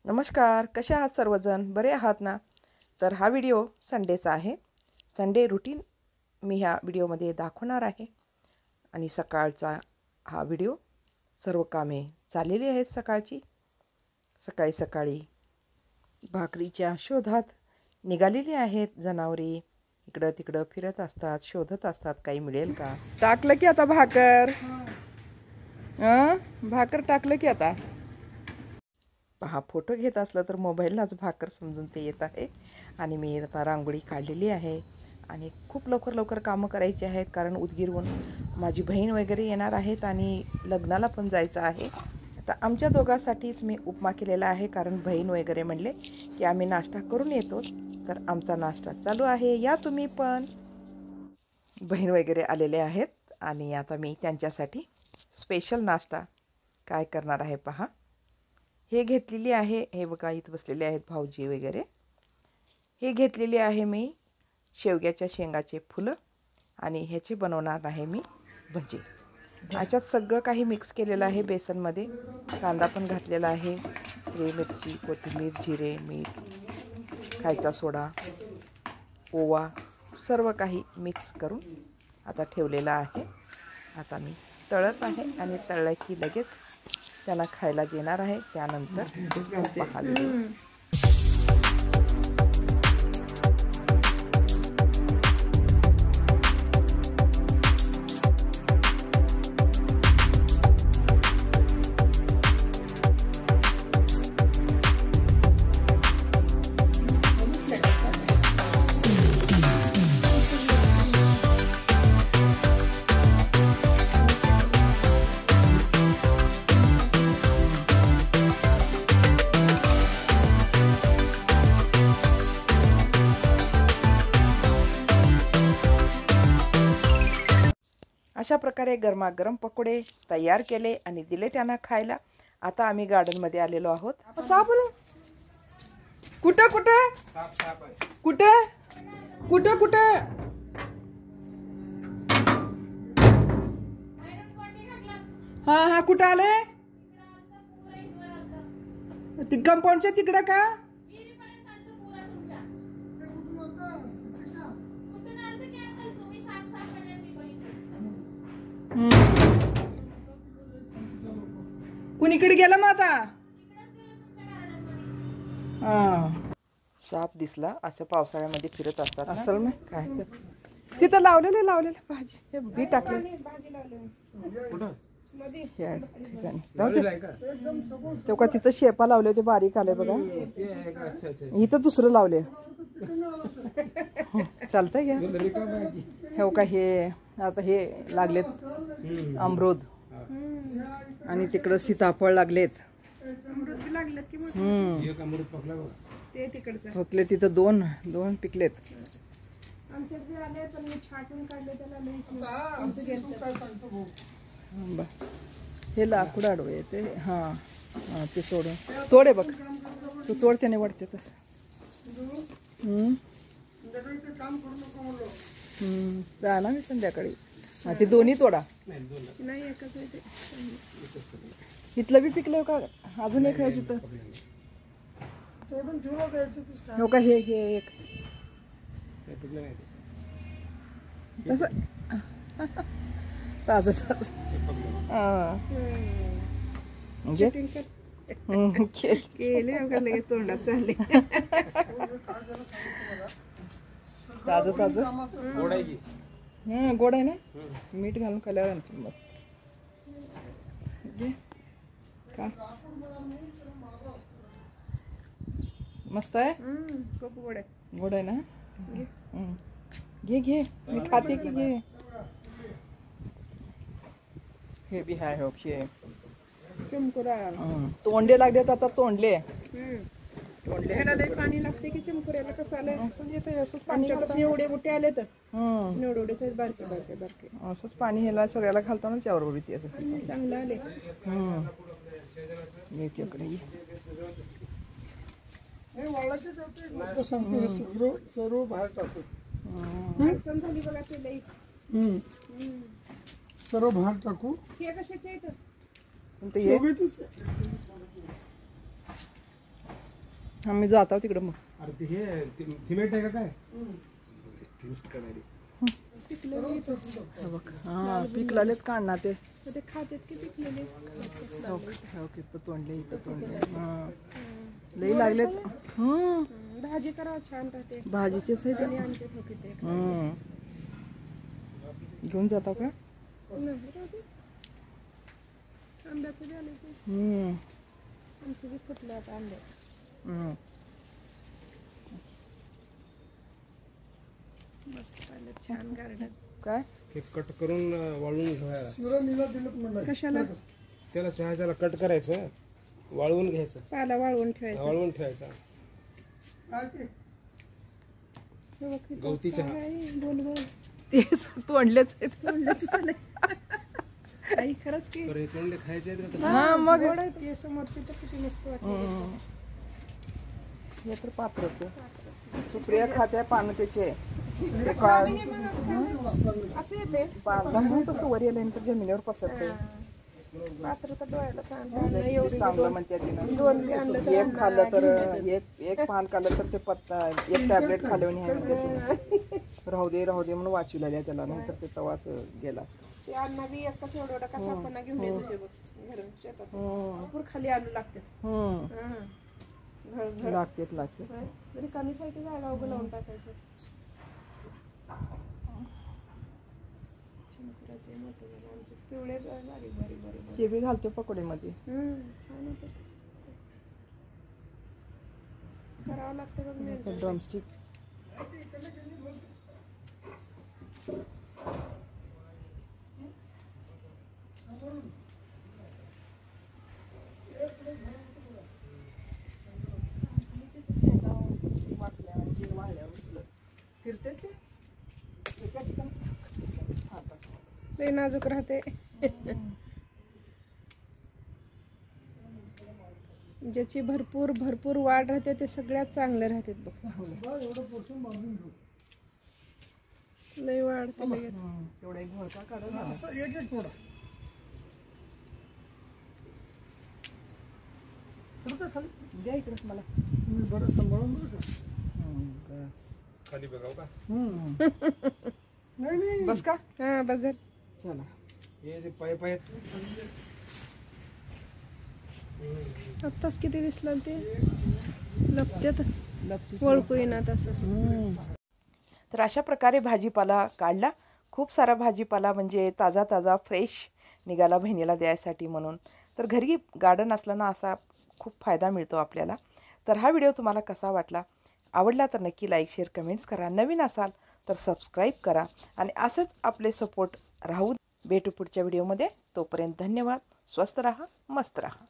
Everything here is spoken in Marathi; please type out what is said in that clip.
नमस्कार, कसे आहात सर्वजण? बरे आहात ना? तर हा व्हिडिओ संडेचा आहे. संडे रुटीन मी ह्या व्हिडिओमध्ये दाखवणार आहे. आणि सकाळचा हा व्हिडिओ. सर्व कामे चाललेली आहेत सकाळची. सकाळी सकाळी भाकरीच्या शोधात निघालेली आहेत. जनावरे इकडं तिकडं फिरत असतात, शोधत असतात काही मिळेल का. टाकलं की आता भाकर. भाकर टाकलं की आता. पहा, फोटो घेत असलं तर मोबाईललाच भाकर समजून ते येत आहे. आणि मी आता रांगोळी काढलेली आहे आणि खूप लवकर कामं करायची आहेत, कारण उदगीरहून माझी बहीण वगैरे येणार आहेत आणि लग्नाला पण जायचं आहे. आता आमच्या दोघांसाठीच मी उपमा केलेला आहे, कारण बहीण वगैरे म्हणले की आम्ही नाश्ता करून येतो. तर आमचा नाश्ता चालू आहे, या तुम्ही पण. बहीण वगैरे आलेले आहेत आणि आता मी त्यांच्यासाठी स्पेशल नाश्ता काय करणार आहे पहा. हे घेतलेली आहे, हे बघा इथं बसलेले आहेत भाऊजी वगैरे. हे घेतलेली आहे मी शेवग्याच्या शेंगाचे फुलं आणि ह्याचे बनवणार आहे मी भजी. याच्यात सगळं काही मिक्स केलेलं आहे बेसनमध्ये. कांदा पण घातलेला आहे, हिरवी मिरची, कोथिंबीर, जिरे, मीठ, खायचा सोडा, ओवा, सर्व काही मिक्स करून आता ठेवलेलं आहे. आता मी तळत आहे आणि तळलं की लगेच त्याला खायला देणार आहे. त्यानंतर पाहावे. अशा प्रकारे गरमागरम पकोडे तयार केले आणि दिले त्यांना खायला. आता आम्ही गार्डनमध्ये आलेलो आहोत. कुठं कुठं कुठं कुठं कुठं हा कुठं आले? ती कंपाऊंडच्या तिकडं का? कुणीकडे गेला मग आता? साप दिसला. असं पावसाळ्यामध्ये फिरत असतात असल ना. काय तिथं लावलेले भाजी, हे बी टाकले तेव्हा तिथं शेपा लावले, ते बारीक आले बघा. इथं दुसरं लावले. चालतंय घ्या. हे का हे आता हे लागलेत अमरूद आणि तिकडं सीताफळ लागलेत. पकले तिथं दोन पिकलेत. हे लाकूड आडवे येते. हा ते तोडे बघ. तू तोडते नाही वाटते तसं. जाना मी संध्याकाळी. हा ते दोन्ही तोडा. इथलं बी पिकलं का? अजून एक आहे तिथं. हो का? हे एक तसं ताजं केले तोंडात चालले. ताजं गोड आहे ना. मीठ घालून खाल्यावर मस्त का मस्त आहे. खूप गोड आहे ना. घे मी खाते की घे. हे बी आहे. ओके. तोंडे लागलेत आता. तोंडले पाणी लागते की चिमकुऱ्याला. कसं आलं एवढे मोठे आले तर एवढे बारके असंच पाणी ह्याला सगळ्याला घालताना त्यावर ते असं चांगलं आले. सर्व भाग टाकू. हे कशाचे इथं पण ते हे मी जातो तिकडे मग. अरे ते हे थिमेट आहे का काय? पिकलालेच काढणार ते. ते खात्यात की पिकलेले इथं तोंडले इथं तोंडले. लई लागलेच. भाजी करावं छान राहते. भाजीचेच आहे आणि आणते ठोकी ते घेऊन जाता का? आंब्याचं बी आले ते आमचे बी फुटले आता आंब्याचं. मस्त पाहिलं छान गार्डन. काय हे कट करून वाळवून ठेवायला. कशाला त्याला चहाच्याला कट करायचं, वाळवून घ्यायचं, पाला वाळवून ठेवायचं. वाळवून ठेवायचा. गवती चहा. बोल बोल ते तोंडलेच आहेत. तोंडाचं चाललंय. आई खरंच की बरं, हे तोंडले खायचे आहेत का? हा मग गोड आहे ते समोरचे तर किती मस्त वाटतं. हे तर पात्रच सुप्रिया खात्या पानं त्याचे असं येते तसं वर येल्यानंतर जमिनीवर पसरते. पात्र तर डोळ्याला चांगलं एवढी चांगलं म्हणते तिनं. दोन बी आणलं तर एक खाल्लं तर एक पान खाल्लं तर ते पत्ता एक टॅबलेट खाल्ल्यावर आहे म्हणते. राहू दे म्हणून वाचू लागल्या त्याला, नाहीतर ते तवाच गेला असता. ते अण्णा बी एकच एवढा कसा आपण घेऊन येत होते बघ घरून शेतात. भरपूर खाली आलू लागतात. लागते तरी कमी सारखी जागा उभं लावून टाकायचं. शंकराचे मोठे झाले आमचे पिवळे बारीक बारीक बारीक. ते बी घालतो पकोडीमध्ये. छान होतं. करावं लागतं बघ मिरच्या. ड्रमस्टिक फिरते ते लई नाजूक राहते. ज्याची भरपूर भरपूर वाढ राहते ते सगळ्यात चांगले राहतात बघ. लई वाढते लगेच. तेवढा एक घोळका काढा. असं एक एक थोडा द्या इकडे मला. तुम्ही बरं सांभाळून बरं का. खाली बघाव का? नाही नाही बस का? हा बस चला. हे जे पाईप आहेत आत्ताच किती दिसलं ते लपत्यात ओळखू येणार असं. तर अशा प्रकारे भाजीपाला काढला. खूप सारा भाजीपाला म्हणजे ताजा ताजा फ्रेश निघाला बहिणीला द्यायसाठी म्हणून. तर घरी गार्डन असलं ना असा खूप फायदा मिळतो आपल्याला. तर हा व्हिडिओ तुम्हाला कसा वाटला? आवडला तर नक्की लाईक शेअर कमेंट्स करा. नवीन असाल तर सबस्क्राईब करा आणि असंच आपले सपोर्ट राहू. भेटू पुढच्या व्हिडिओमध्ये. तोपर्यंत धन्यवाद. स्वस्त राहा, मस्त राहा.